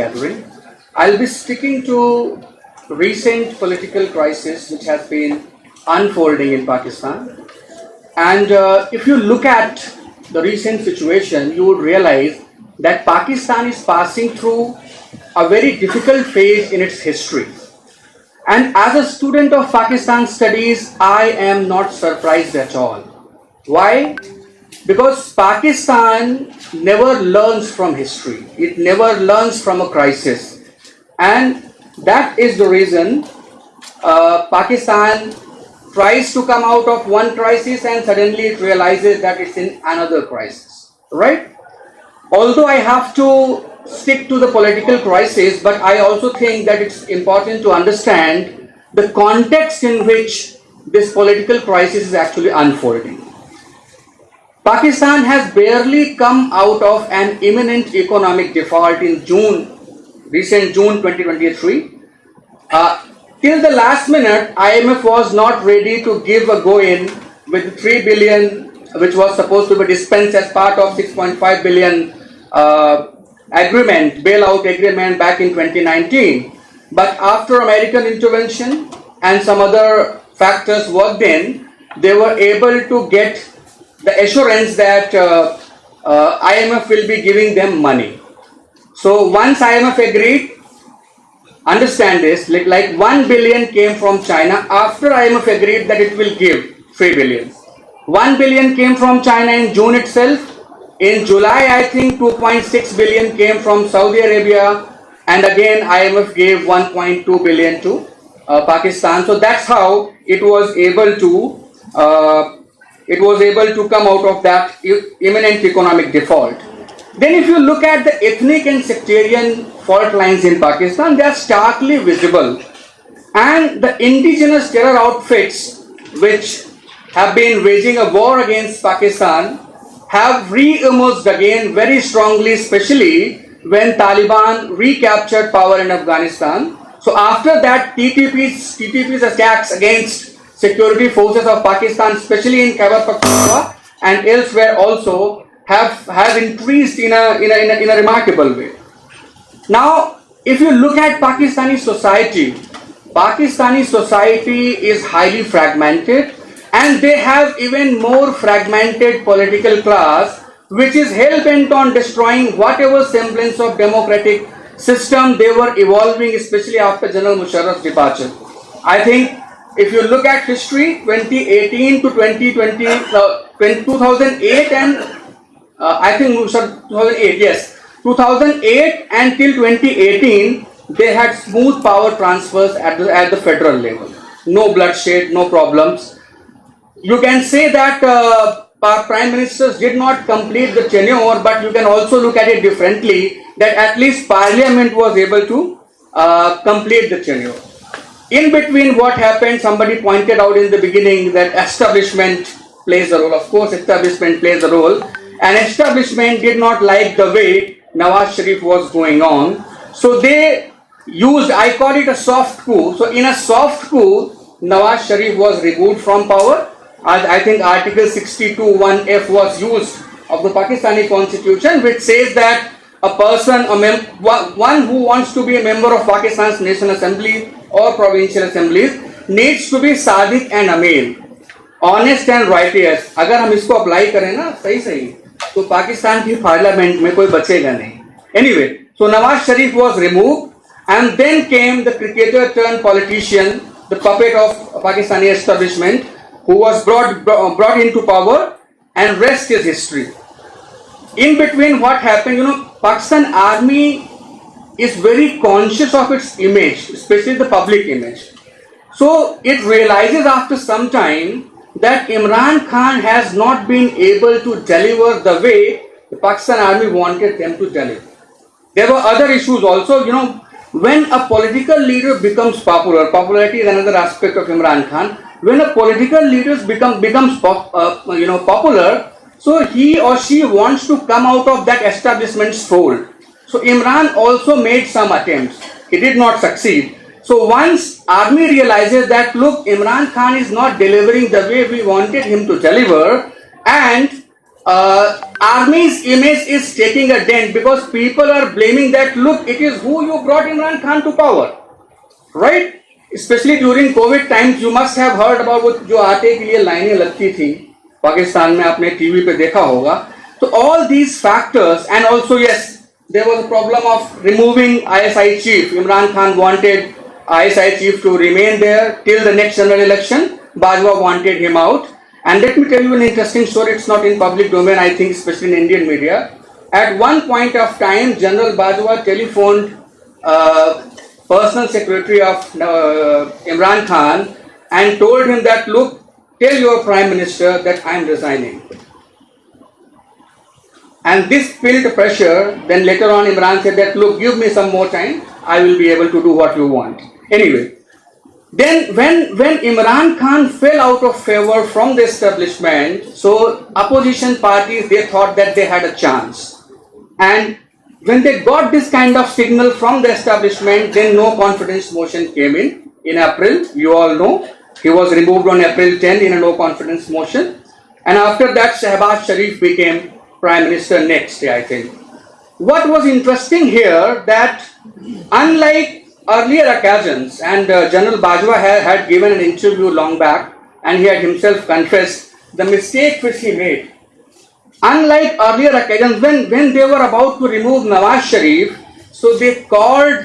gathering. I'll be sticking to recent political crisis which has been unfolding in Pakistan. And if you look at the recent situation, you would realize that Pakistan is passing through a very difficult phase in its history. And as a student of Pakistan studies, I am not surprised at all. Why? Because Pakistan never learns from history. It never learns from a crisis. And that is the reason Pakistan tries to come out of one crisis and suddenly it realizes that it's in another crisis. Right? Although I have to stick to the political crisis, but I also think that it's important to understand the context in which this political crisis is actually unfolding. Pakistan has barely come out of an imminent economic default in recent June 2023. Till the last minute, IMF was not ready to give a go-in with 3 billion, which was supposed to be dispensed as part of 6.5 billion bailout agreement back in 2019. But after American intervention and some other factors worked in, they were able to get the assurance that IMF will be giving them money. So once IMF agreed, understand this, like 1 billion came from China after IMF agreed that it will give 3 billion. 1 billion came from China in June itself. In July, I think 2.6 billion came from Saudi Arabia, and again IMF gave 1.2 billion to Pakistan. So that's how it was able to come out of that imminent economic default. Then if you look at the ethnic and sectarian fault lines in Pakistan, they are starkly visible. And the indigenous terror outfits which have been waging a war against Pakistan have re-emerged again very strongly, especially when Taliban recaptured power in Afghanistan. So after that, TTP's attacks against security forces of Pakistan, especially in Khyber Pakhtunkhwa and elsewhere also, have increased in a remarkable way. Now, if you look at Pakistani society is highly fragmented, and they have even more fragmented political class, which is hell-bent on destroying whatever semblance of democratic system they were evolving, especially after General Musharraf's departure. I think if you look at history, 2018 to 2020, 2008 and I think 2008, yes, 2008 until 2018, they had smooth power transfers at the federal level. No bloodshed, no problems. You can say that prime ministers did not complete the tenure, but you can also look at it differently, that at least parliament was able to complete the tenure. In between what happened, somebody pointed out in the beginning that establishment plays a role. Of course, establishment plays a role. And establishment did not like the way Nawaz Sharif was going on. So they used, I call it a soft coup. So in a soft coup, Nawaz Sharif was removed from power. I think Article 62(1)(f) was used of the Pakistani Constitution, which says that a person, one who wants to be a member of Pakistan's National Assembly or provincial assemblies, needs to be sadiq and amil, honest and righteous. अगर हम इसको apply करें ना सही तो पाकिस्तान की parliament में कोई बचेगा नहीं. Anyway, so Nawaz Sharif was removed, and then came the cricketer turned politician, the puppet of Pakistani establishment, who was brought into power, and rest is history. In between what happened, Pakistan army is very conscious of its image, especially the public image. So it realizes after some time that Imran Khan has not been able to deliver the way the Pakistan army wanted them to deliver. There were other issues also. When a political leader becomes popular, popularity is another aspect of Imran Khan. When a political leader becomes popular, so he or she wants to come out of that establishment's fold. So Imran also made some attempts. He did not succeed. So once army realizes that, look, Imran Khan is not delivering the way we wanted him to deliver, and army's image is taking a dent because people are blaming that, look, it is who you brought Imran Khan to power, right? Especially during COVID times, you must have heard about वो जो आटे के लिए लाइनें लगती थी पाकिस्तान में, आपने टीवी पे देखा होगा. So all these factors, and also yes, there was a problem of removing ISI chief. Imran Khan wanted ISI chief to remain there till the next general election. Bajwa wanted him out. And let me tell you an interesting story. It's not in public domain, I think, especially in Indian media. At one point of time, General Bajwa telephoned personal secretary of Imran Khan and told him that, look, tell your prime minister that I am resigning. And this built pressure. Then later on, Imran said that, look, give me some more time, I will be able to do what you want. Anyway, then when Imran Khan fell out of favor from the establishment, so opposition parties, they thought that they had a chance. And when they got this kind of signal from the establishment, then no confidence motion came in April. You all know, he was removed on April 10 in a no confidence motion. And after that, Shehbaz Sharif became Prime Minister next day, I think. What was interesting here, that unlike earlier occasions, and General Bajwa had given an interview long back, and he had himself confessed the mistake which he made. Unlike earlier occasions, when they were about to remove Nawaz Sharif, so they called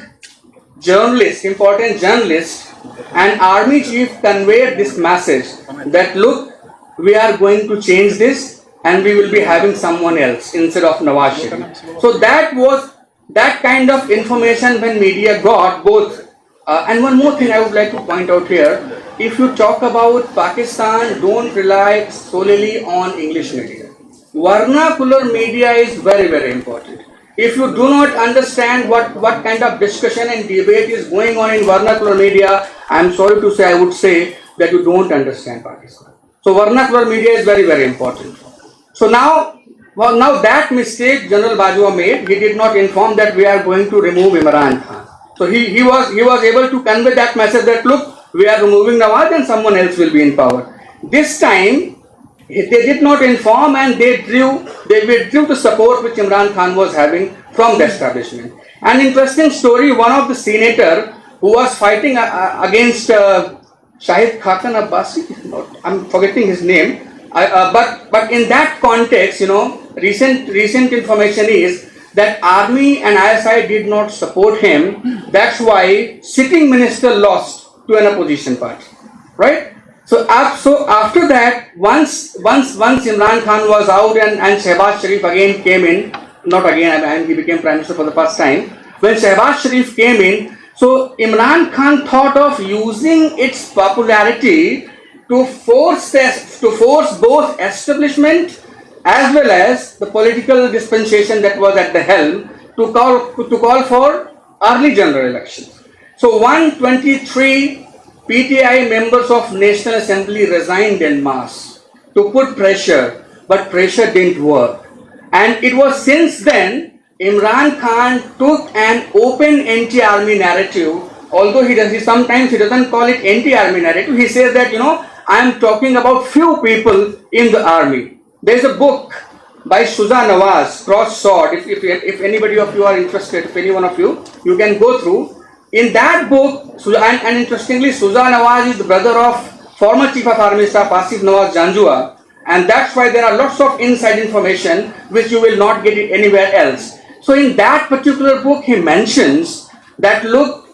journalists, important journalists, and army chief conveyed this message that, look, we are going to change this and we will be having someone else instead of Nawaz Sharif. So that was that kind of information when media got both. And one more thing I would like to point out here, if you talk about Pakistan, don't rely solely on English media. Vernacular media is very, very important. If you do not understand what kind of discussion and debate is going on in vernacular media, I am sorry to say, I would say that you don't understand Pakistan. So vernacular media is very, very important. So now that mistake General Bajwa made, he did not inform that we are going to remove Imran Khan. So he was able to convey that message that, look, we are removing Nawaz and someone else will be in power. This time, they did not inform, and they withdrew the support which Imran Khan was having from the establishment. An interesting story, one of the senator who was fighting against Shahid Khaqan Abbasi, I'm forgetting his name, but in that context, recent information is that army and ISI did not support him. That's why sitting minister lost to an opposition party, right? So after that, once Imran Khan was out and Shehbaz Sharif again came in, not again, I mean, he became Prime Minister for the first time. When Shehbaz Sharif came in, so Imran Khan thought of using its popularity to force both establishment as well as the political dispensation that was at the helm to call for early general elections. So 123 PTI members of National Assembly resigned en masse to put pressure, but pressure didn't work. And it was since then Imran Khan took an open anti-army narrative, although sometimes he doesn't call it anti-army narrative. He says that, I am talking about few people in the army. There is a book by Shuza Nawaz, Cross Sword. If anybody of you are interested, if any one of you can go through. In that book, and interestingly, Shuza Nawaz is the brother of former Chief of Army Staff Asif Nawaz Janjua, and that's why there are lots of inside information which you will not get anywhere else. So in that particular book, he mentions that, look,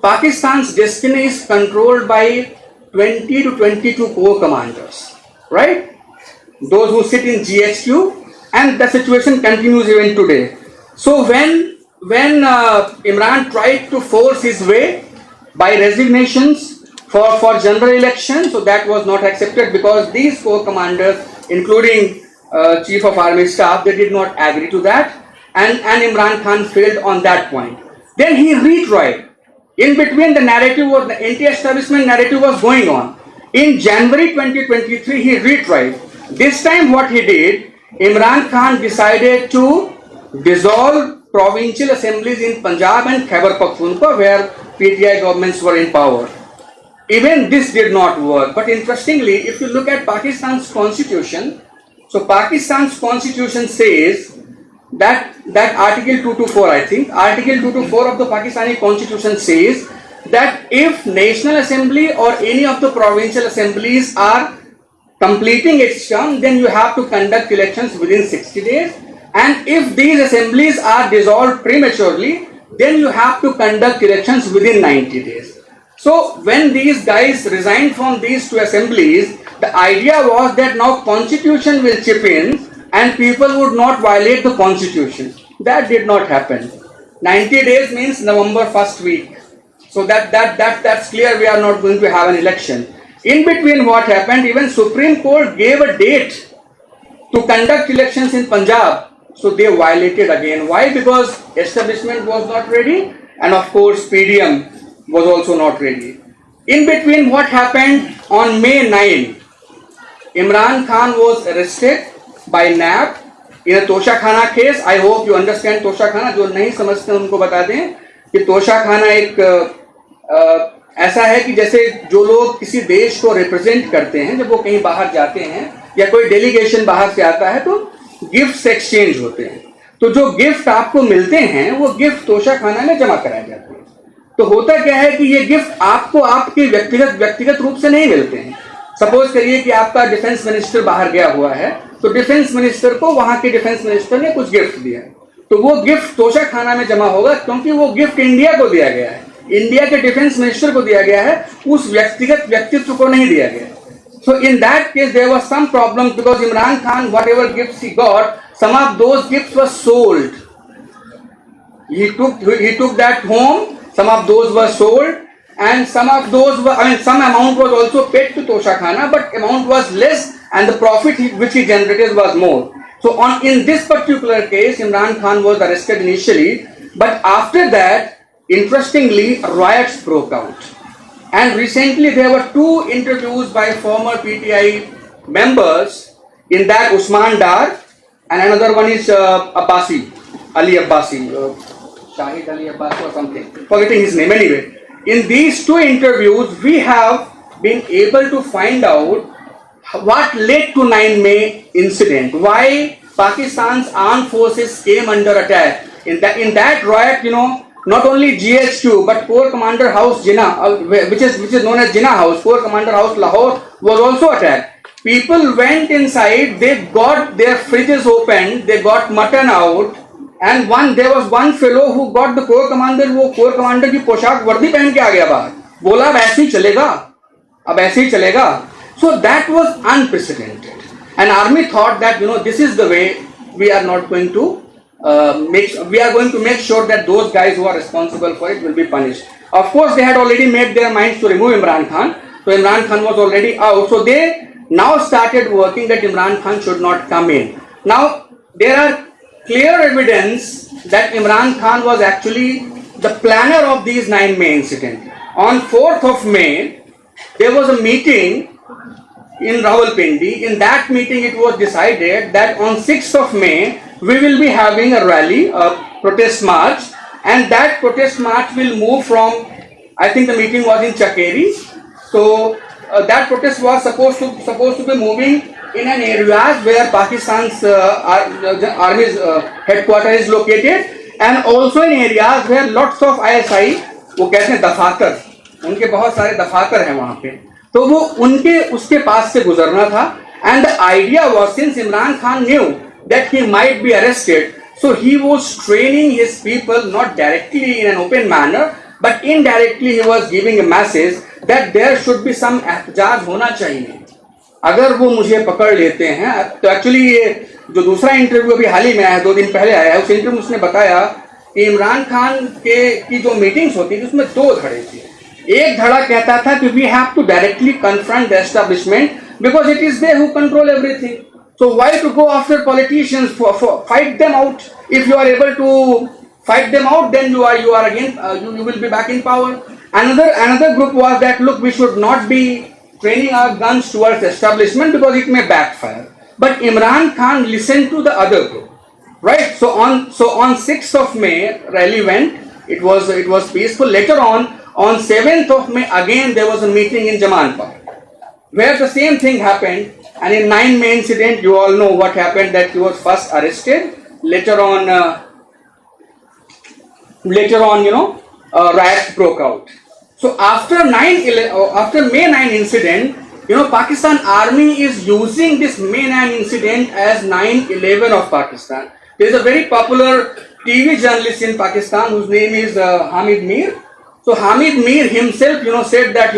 Pakistan's destiny is controlled by 20 to 22 corps commanders, right? Those who sit in GHQ, and the situation continues even today. So when Imran tried to force his way by resignations for general election, so that was not accepted because these corps commanders, including Chief of Army Staff, they did not agree to that, and Imran Khan failed on that point. Then he retried. In between, the narrative was, the anti-establishment narrative was going on. In January 2023, he retried. This time what he did, Imran Khan decided to dissolve provincial assemblies in Punjab and Khyber Pakhtunkhwa, where PTI governments were in power. Even this did not work. But interestingly, if you look at Pakistan's constitution, So Pakistan's constitution says that Article 2 to 4, I think, Article 2 to 4 of the Pakistani constitution says that if National Assembly or any of the provincial assemblies are completing its term, then you have to conduct elections within 60 days. And if these assemblies are dissolved prematurely, then you have to conduct elections within 90 days. So when these guys resigned from these two assemblies, the idea was that now constitution will chip in and people would not violate the constitution. That did not happen. 90 days means November first week. So that's clear, we are not going to have an election. In between what happened, even Supreme Court gave a date to conduct elections in Punjab. So they violated again. Why? Because establishment was not ready and of course PDM was also not ready. In between what happened, on May 9, Imran Khan was arrested by NAP in a Tosha Khana case. I hope you understand Tosha Khana. जो नहीं समझते उनको बता दें कि तोशा खाना एक ऐसा है कि जैसे जो लोग किसी देश को रिप्रेजेंट करते हैं, जब वो कहीं बाहर जाते हैं या कोई डेलीगेशन बाहर से आता है तो गिफ्ट्स एक्सचेंज होते हैं. तो जो गिफ्ट आपको मिलते हैं वो गिफ्ट तोशा खाना में जमा कराए जाते हैं. तो होता क्या है कि ये गिफ्ट आपको आपके व्यक्तिगत रूप से नहीं मिलते हैं. सपोज करिए कि आपका डिफेंस मिनिस्टर बाहर गया हुआ है, तो डिफेंस मिनिस्टर को वहां के डिफेंस मिनिस्टर ने कुछ गिफ्ट दिया, तो वो गिफ्ट तोशा खाना में जमा होगा क्योंकि वो गिफ्ट इंडिया को दिया गया है, इंडिया के डिफेंस मिनिस्टर को दिया गया है, उस व्यक्तित्व को नहीं दिया गया. So in that case there was some problem because Imran Khan, whatever gifts he got, some of those gifts were sold. He took that home, some of those were sold, and some of those were, some amount was also paid to Tosha Khana, but amount was less and the profit which he generated was more. So in this particular case, Imran Khan was arrested initially, but after that, interestingly, riots broke out. And recently there were two interviews by former PTI members, in that Usman Dar and another one is Ali Abbasi, Shahid Ali Abbasi or something, forgetting his name anyway. In these two interviews, we have been able to find out what led to 9 May incident, why Pakistan's armed forces came under attack. In that riot, not only GHQ but Corps Commander House Jinnah, which is known as Jinnah House, Corps Commander House Lahore was also attacked. People went inside, they got their fridges opened, they got mutton out, and there was one fellow who got the Corps Commander, वो Corps Commander की पोशाक वर्दी पहन के आ गया बाहर, बोला अब ऐसे ही चलेगा. So that was unprecedented. And army thought that this is the way we are not going to we are going to make sure that those guys who are responsible for it will be punished. Of course, they had already made their minds to remove Imran Khan. So Imran Khan was already out. So they now started working that Imran Khan should not come in. Now, there are clear evidence that Imran Khan was actually the planner of these 9 May incident. On 4th of May, there was a meeting in Rawalpindi. In that meeting, it was decided that on 6th of May, we will be having a rally, a protest march, and that protest march will move from, I think the meeting was in Chakeri. So that protest was supposed to be moving in an areas where Pakistan's army's headquarters is located, and also in areas where lots of ISI, वो कहते हैं दफातर, उनके बहुत सारे दफातर हैं वहाँ पे, तो वो उसके पास से गुजरना था. And the idea was, since Imran Khan knew that he might be arrested, so he was training his people not directly in an open manner, but indirectly he was giving a message that there should be some एहतजाज होना चाहिए. अगर वो मुझे पकड़ लेते हैं, तो एक्चुअली ये जो दूसरा इंटरव्यू अभी हाल ही में आया, 2 दिन पहले आया है, उस इंटरव्यू में उसने बताया कि इमरान खान की जो मीटिंग्स होती थी उसमें 2 धड़े थे. एक धड़ा कहता था कि we have to directly confront the establishment because it is they who control everything. So why to go after politicians for fight them out? If you are able to fight them out, then you are again you will be back in power. Another group was that look, we should not be training our guns towards establishment because it may backfire. But Imran Khan listened to the other group, right? So on 6th of May rally went. It was peaceful. Later on 7th of May again there was a meeting in Jaman Park, where the same thing happened. And in 9 May incident, you all know what happened, that he was first arrested. Later on, riots broke out. So after May 9 incident, Pakistan Army is using this May 9 incident as 9/11 of Pakistan. There is a very popular TV journalist in Pakistan whose name is Hamid Mir. So Hamid Mir himself, said that,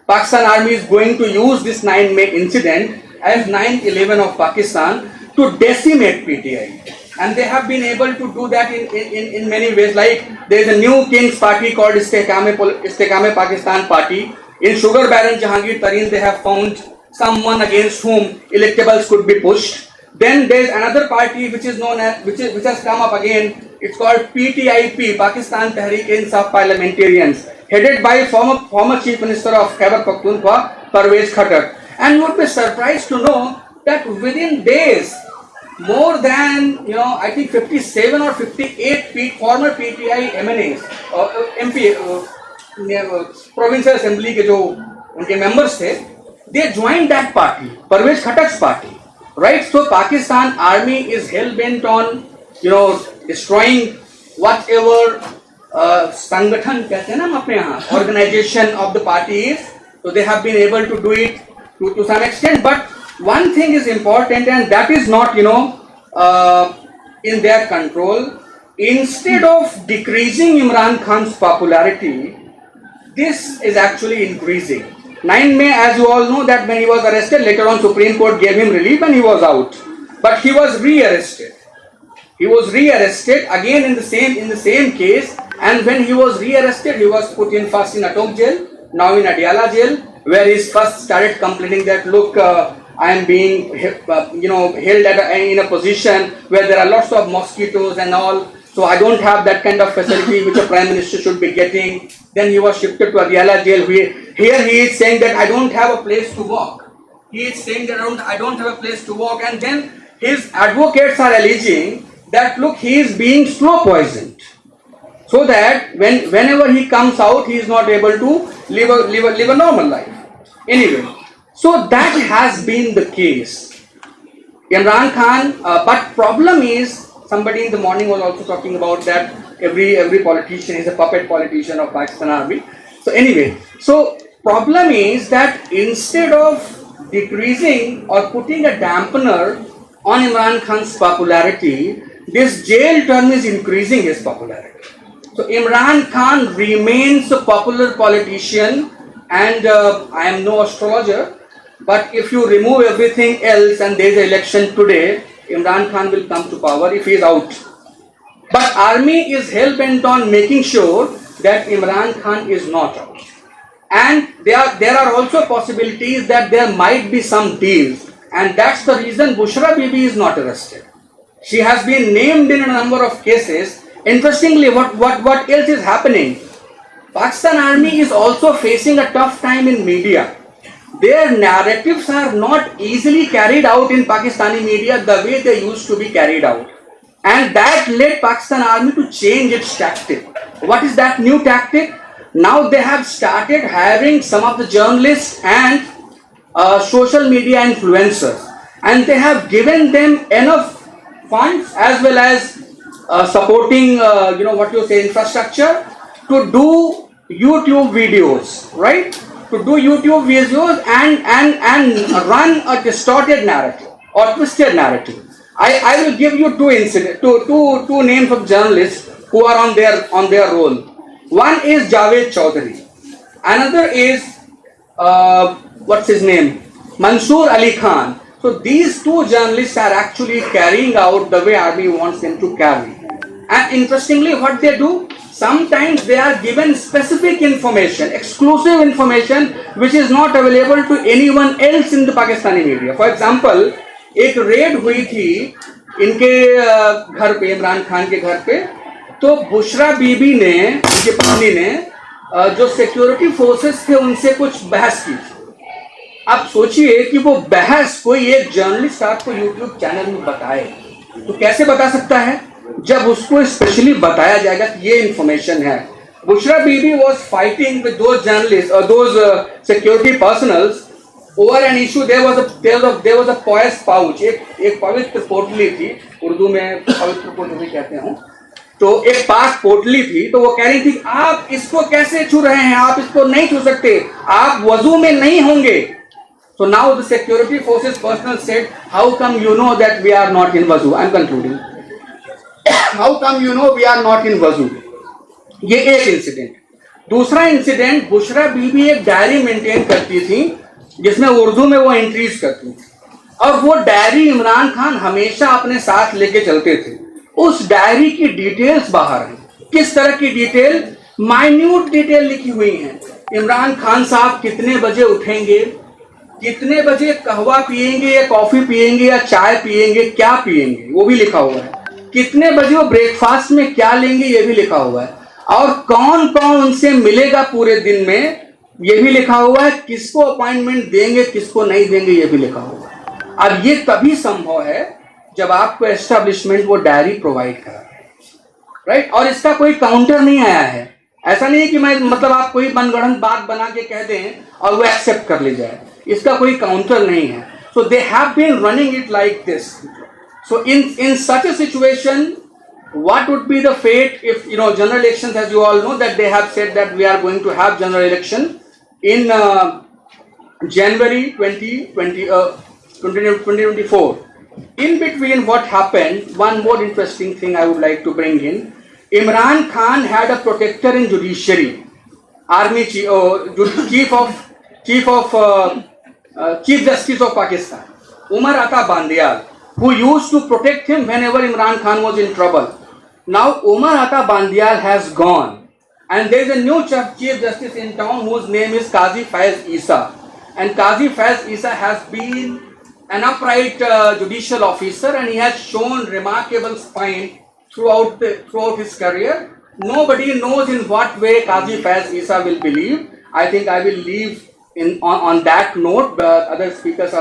Pakistan Army is going to use this 9 May incident as 9/11 of Pakistan to decimate PTI. And they have been able to do that in many ways. Like there is a new King's party called Istekame Pakistan party. In Sugar Baron Jahangir Tareen, they have found someone against whom electables could be pushed. Then there is another party which is known as which has come up again. It's called PTIP, Pakistan Tehreek-e-Insaf Parliamentarians, headed by former Chief Minister of Khyber Pakhtunkhwa, Parvez Khattak. And you would be surprised to know that within days, more than I think 57 or 58 former PTI MNAs, MP, Provincial Assembly के जो उनके members थे, they joined that party, Parvez Khattak's party, right? So Pakistan Army is hell bent on destroying whatever संगठन कहते हैं ना हम अपने यहाँ, organization of the party is. So they have been able to do it to some extent, but one thing is important, and that is not in their control. Instead of decreasing Imran Khan's popularity, this is actually increasing. 9 May, as you all know, that when he was arrested, later on Supreme Court gave him relief and he was out. But he was re-arrested. He was re-arrested again in the same case, and when he was re-arrested, he was put in first in Attock jail, now in Adiala jail, where he first started complaining that, look, I am being held in a position where there are lots of mosquitoes and all, so I don't have that kind of facility which a Prime Minister should be getting. Then he was shifted to Adiala jail. Here he is saying that I don't have a place to walk. He is saying that I don't have a place to walk, and then his advocates are alleging that, look, he is being slow poisoned, so that whenever he comes out, he is not able to live a normal life. Anyway, so that has been the case. Imran Khan, but problem is, somebody in the morning was also talking about that every politician is a puppet politician of Pakistan Army. So anyway, so problem is that instead of decreasing or putting a dampener on Imran Khan's popularity, this jail term is increasing his popularity. So Imran Khan remains a popular politician, and I am no astrologer, but if you remove everything else and there is an election today, Imran Khan will come to power if he is out. But army is hell bent on making sure that Imran Khan is not out. And there are also possibilities that there might be some deals, and that's the reason Bushra Bibi is not arrested. She has been named in a number of cases. Interestingly, what else is happening? Pakistan Army is also facing a tough time in media. Their narratives are not easily carried out in Pakistani media the way they used to be carried out. And that led Pakistan Army to change its tactic. What is that new tactic? Now they have started hiring some of the journalists and social media influencers, and they have given them enough funds as well as supporting infrastructure to do YouTube videos, right? To do YouTube videos and run a distorted narrative or twisted narrative. I will give you two names of journalists who are on their role. One is Javed Chaudhary. Another is what's his name? Mansoor Ali Khan. So these two journalists are actually carrying out the way army wants them to carry. And interestingly, what they do, sometimes they are given specific information, exclusive information, which is not available to anyone else in the Pakistani media. For example, एक red हुई थी इनके घर पे, इमरान खान के घर पे, तो बुशरा बीबी ने, उनकी पत्नी ने, जो सिक्योरिटी फोर्सेस थे उनसे कुछ बहस की थी. आप सोचिए कि वो बहस कोई एक जर्नलिस्ट आपको यूट्यूब चैनल में बताए, तो कैसे बता सकता है जब उसको स्पेशली बताया जाएगा कि ये इंफॉर्मेशन है. Bushra Bibi was fighting with those journalists or those security personnel over an issue there was a pious pouch, एक पवित्र पोटली थी, उर्दू में पवित्र को जो भी कहते हो, तो एक पाक पोटली थी, तो वो कह रही थी आप इसको कैसे छू रहे हैं, आप इसको नहीं छू सकते, आप वजू में नहीं होंगे. So now the security forces personnel said, how come you know that we are not in wuzu? I am concluding. How come you know we are not in wuzu? ये एक इंसिडेंट. दूसरा इंसिडेंट, बुशरा बीबी एक diary maintain करती थी जिसमें उर्दू में वो entries करती थी, और वो डायरी इमरान खान हमेशा अपने साथ लेके चलते थे. उस डायरी की डिटेल्स बाहर हैं. किस तरह की डिटेल? माइन्यूट डिटेल लिखी हुई है. इमरान खान साहब कितने बजे उठेंगे, कितने बजे कहवा पिएंगे या कॉफी पिएंगे या चाय पिएंगे, क्या पिएंगे वो भी लिखा हुआ है. कितने बजे वो ब्रेकफास्ट में क्या लेंगे ये भी लिखा हुआ है. और कौन कौन उनसे मिलेगा पूरे दिन में ये भी लिखा हुआ है. किसको अपॉइंटमेंट देंगे किसको नहीं देंगे ये भी लिखा हुआ है. अब ये तभी संभव है जब आपको एस्टेब्लिशमेंट वो डायरी प्रोवाइड करा, राइट. और इसका कोई काउंटर नहीं आया है. ऐसा नहीं है कि मैं मतलब आप कोई मनगढ़ंत बात बना के कह दें और वो एक्सेप्ट कर ली जाए. इसका कोई काउंटर नहीं है. So they have been running it like this. So in such a situation, what would be the fate if, you know, general elections, as you all know that they have said that we are going to have general election in January 2024. In between what happened, one more interesting thing I would like to bring in. Imran Khan had a protector in judiciary, army chief justice of Pakistan, Umar Ata Bandial, who used to protect him whenever Imran Khan was in trouble. Now Umar Ata Bandial has gone, and there is a new chief justice in town whose name is Qazi Faiz Isa, and Qazi Faiz Isa has been an upright judicial officer, and he has shown remarkable spine throughout his career. Nobody knows in what way Qazi Faiz Isa will believe. I think I will leave on that note, but other speakers are